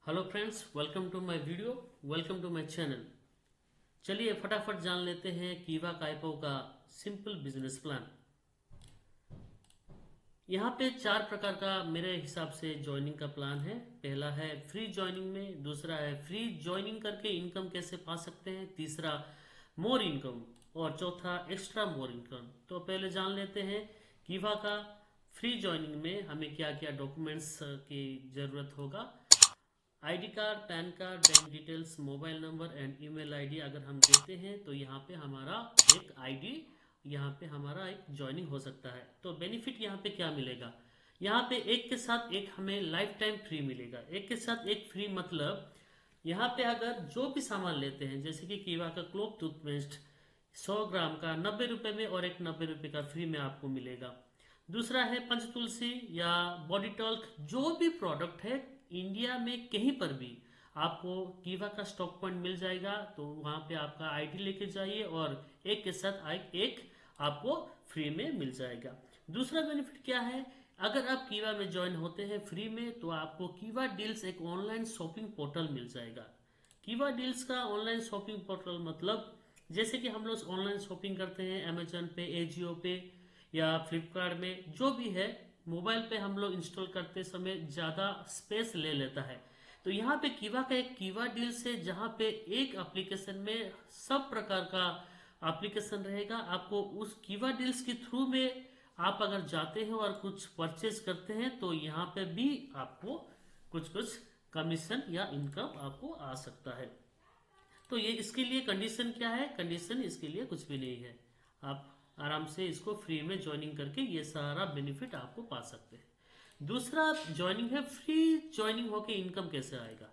Hello friends, welcome to my video, welcome to my channel. चलिए फटाफट जान लेते हैं कीवा काइपो का सिंपल बिजनेस प्लान। यहाँ पे 4 प्रकार का मेरे हिसाब से ज्वाइनिंग का प्लान है। पहला है फ्री ज्वाइनिंग में, दूसरा है फ्री ज्वाइनिंग करके इनकम कैसे पा सकते हैं, तीसरा मोर इनकम और चौथा एक्स्ट्रा मोर इनकम। तो पहले जान लेते हैं कीवा का फ्री ज्वाइनिंग में हमें क्या क्या डॉक्यूमेंट्स की जरूरत होगा। ID card, pan card, bank details, mobile number and email ID अगर हम देते हैं तो यहाँ पे हमारा एक आईडी, यहाँ पे हमारा एक ज्वाइनिंग हो सकता है। तो बेनिफिट यहाँ पे क्या मिलेगा, यहाँ पे एक के साथ एक हमें लाइफ टाइम फ्री मिलेगा। एक के साथ एक फ्री मतलब यहाँ पे अगर जो भी सामान लेते हैं, जैसे कि कीवा का क्लोव टूथपेस्ट 100 ग्राम का 90 रुपए में और एक 90 रुपए का फ्री में आपको मिलेगा। दूसरा है पंचतुलसी या बॉडी टॉल्क, जो भी प्रोडक्ट है इंडिया में कहीं पर भी आपको कीवा का स्टॉक पॉइंट मिल जाएगा। तो वहां पे आपका आईडी लेके जाइए और एक के साथ एक आपको फ्री में मिल जाएगा। दूसरा बेनिफिट क्या है, अगर आप कीवा में ज्वाइन होते हैं फ्री में तो आपको कीवा डील्स एक ऑनलाइन शॉपिंग पोर्टल मिल जाएगा। कीवा डील्स का ऑनलाइन शॉपिंग पोर्टल मतलब जैसे कि हम लोग ऑनलाइन शॉपिंग करते हैं अमेजन पे, एजियो पे या फ्लिपकार्ट में, जो भी है मोबाइल पे हम लोग इंस्टॉल करते समय ज़्यादा स्पेस ले लेता है। तो यहाँ पे कीवा का एक कीवा डील्स है जहाँ पे एक एप्लीकेशन में सब प्रकार का एप्लीकेशन रहेगा। आपको उस कीवा डील्स के थ्रू में आप अगर जाते हैं और कुछ परचेज करते हैं तो यहाँ पे भी आपको कुछ कुछ कमीशन या इनकम आपको आ सकता है। तो ये इसके लिए कंडीशन क्या है, कंडीशन इसके लिए कुछ भी नहीं है। आप आराम से इसको फ्री में ज्वाइनिंग करके ये सारा बेनिफिट आपको पा सकते हैं। दूसरा ज्वाइनिंग है फ्री ज्वाइनिंग होके इनकम कैसे आएगा।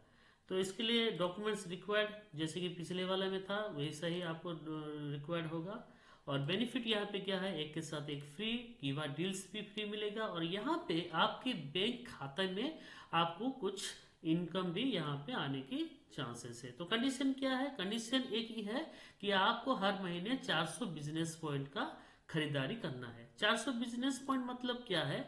तो इसके लिए डॉक्यूमेंट्स रिक्वायर्ड जैसे कि पिछले वाले में था वही सही आपको रिक्वायर्ड होगा। और बेनिफिट यहाँ पे क्या है, एक के साथ एक फ्री कीवा डील्स भी फ्री मिलेगा और यहाँ पे आपके बैंक खाते में आपको कुछ इनकम भी यहाँ पे आने की चांसेस है। तो कंडीशन क्या है, कंडीशन एक ही है कि आपको हर महीने 400 बिजनेस पॉइंट का खरीदारी करना है। 400 बिजनेस पॉइंट मतलब क्या है,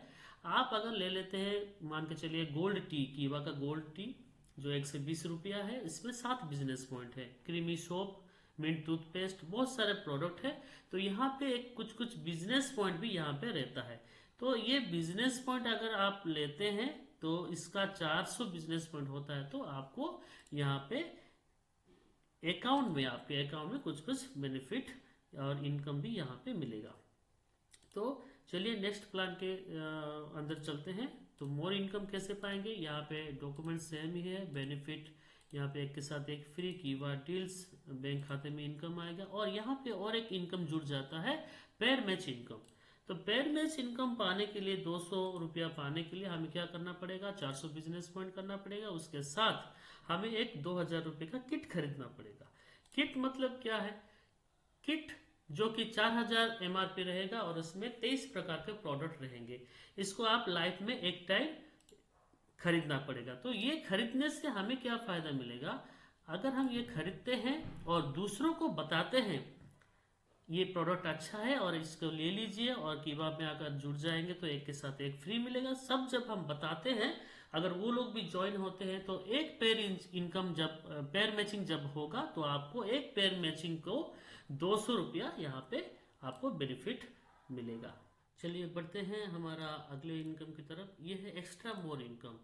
आप अगर ले लेते हैं मान के चलिए गोल्ड टी, कीवा का गोल्ड टी जो 120 रुपया है, इसमें 7 बिजनेस पॉइंट है। क्रीमी सोप, मिंट टूथपेस्ट, बहुत सारे प्रोडक्ट है। तो यहाँ पे एक कुछ कुछ बिजनेस पॉइंट भी यहाँ पे रहता है। तो ये बिजनेस पॉइंट अगर आप लेते हैं तो इसका 400 बिजनेस पॉइंट होता है। तो आपको यहाँ पे अकाउंट में, आपके अकाउंट में कुछ कुछ बेनिफिट और इनकम भी यहाँ पे मिलेगा। तो चलिए नेक्स्ट प्लान के अंदर चलते हैं। तो मोर इनकम कैसे पाएंगे, यहाँ पे डॉक्यूमेंट सेम ही है। बेनिफिट यहाँ पे एक के साथ एक फ्री कीवा डील्स, बैंक खाते में इनकम आएगा और यहाँ पे और एक इनकम जुड़ जाता है, पेयर मैच इनकम। तो पेयर मैच इनकम पाने के लिए 200 रुपया पाने के लिए हमें क्या करना पड़ेगा, 400 बिजनेस पॉइंट करना पड़ेगा। उसके साथ हमें एक 2000 रुपये का किट खरीदना पड़ेगा। किट मतलब क्या है, किट जो कि 4000 एमआरपी रहेगा और उसमें 23 प्रकार के प्रोडक्ट रहेंगे। इसको आप लाइफ में एक टाइम खरीदना पड़ेगा। तो ये खरीदने से हमें क्या फायदा मिलेगा, अगर हम ये खरीदते हैं और दूसरों को बताते हैं ये प्रोडक्ट अच्छा है और इसको ले लीजिए और कीवा में अगर जुड़ जाएंगे तो एक के साथ एक फ्री मिलेगा, सब जब हम बताते हैं अगर वो लोग भी ज्वाइन होते हैं तो एक पेयर इनकम जब पेयर मैचिंग जब होगा तो आपको एक पेयर मैचिंग को 200 रुपया यहाँ पे आपको बेनिफिट मिलेगा। चलिए बढ़ते हैं हमारा अगले इनकम की तरफ। ये है extra more income.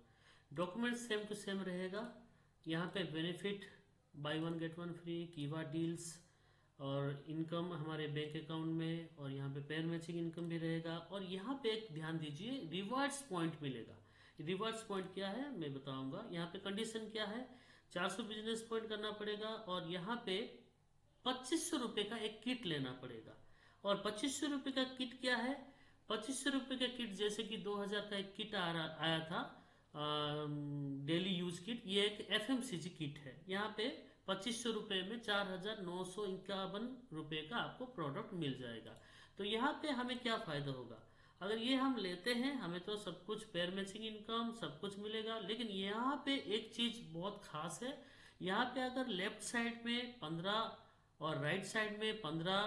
Document same to same रहेगा। यहाँ पे benefit buy one get one free, कीवा डील्स और इनकम हमारे बैंक अकाउंट में, और यहाँ पे पेयर मैचिंग इनकम भी रहेगा। और यहाँ पे एक ध्यान दीजिए, रिवार्ड्स पॉइंट मिलेगा। रिवार्ड्स पॉइंट क्या है मैं बताऊंगा। यहाँ पे कंडीशन क्या है, 400 बिजनेस पॉइंट करना पड़ेगा और यहाँ पे 2500 रुपये का एक किट लेना पड़ेगा। और 2500 रुपये का किट क्या है, 2500 रुपये का किट जैसे कि 2000 का एक किट आया था डेली यूज किट, ये एक एफएमसीजी किट है। यहाँ पे 2500 रुपये में 4951 रुपये का आपको प्रोडक्ट मिल जाएगा। तो यहाँ पे हमें क्या फायदा होगा, अगर ये हम लेते हैं हमें तो सब कुछ पेयर मैचिंग इनकम सब कुछ मिलेगा। लेकिन यहाँ पे एक चीज बहुत खास है, यहाँ पे अगर लेफ्ट साइड में 15 और राइट साइड में 15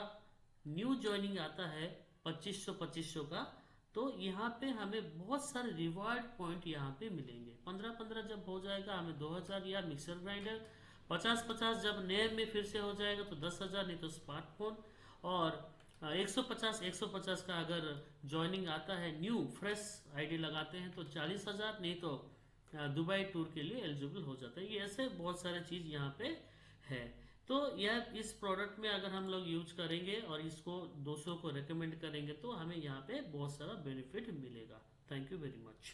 न्यू ज्वाइनिंग आता है 2500 2500 का, तो यहाँ पे हमें बहुत सारे रिवार्ड पॉइंट यहाँ पे मिलेंगे। 15-15 जब हो जाएगा हमें 2000 या मिक्सर ग्राइंडर, 50-50 जब नए में फिर से हो जाएगा तो 10,000, नहीं तो स्मार्टफोन, और 150 का अगर ज्वाइनिंग आता है, न्यू फ्रेश आईडी लगाते हैं तो 40,000, नहीं तो दुबई टूर के लिए एलिजिबल हो जाता है। ये ऐसे बहुत सारे चीज यहाँ पे है। तो यह इस प्रोडक्ट में अगर हम लोग यूज करेंगे और इसको दूसरों को रेकमेंड करेंगे तो हमें यहाँ पे बहुत सारा बेनिफिट मिलेगा। Thank you very much.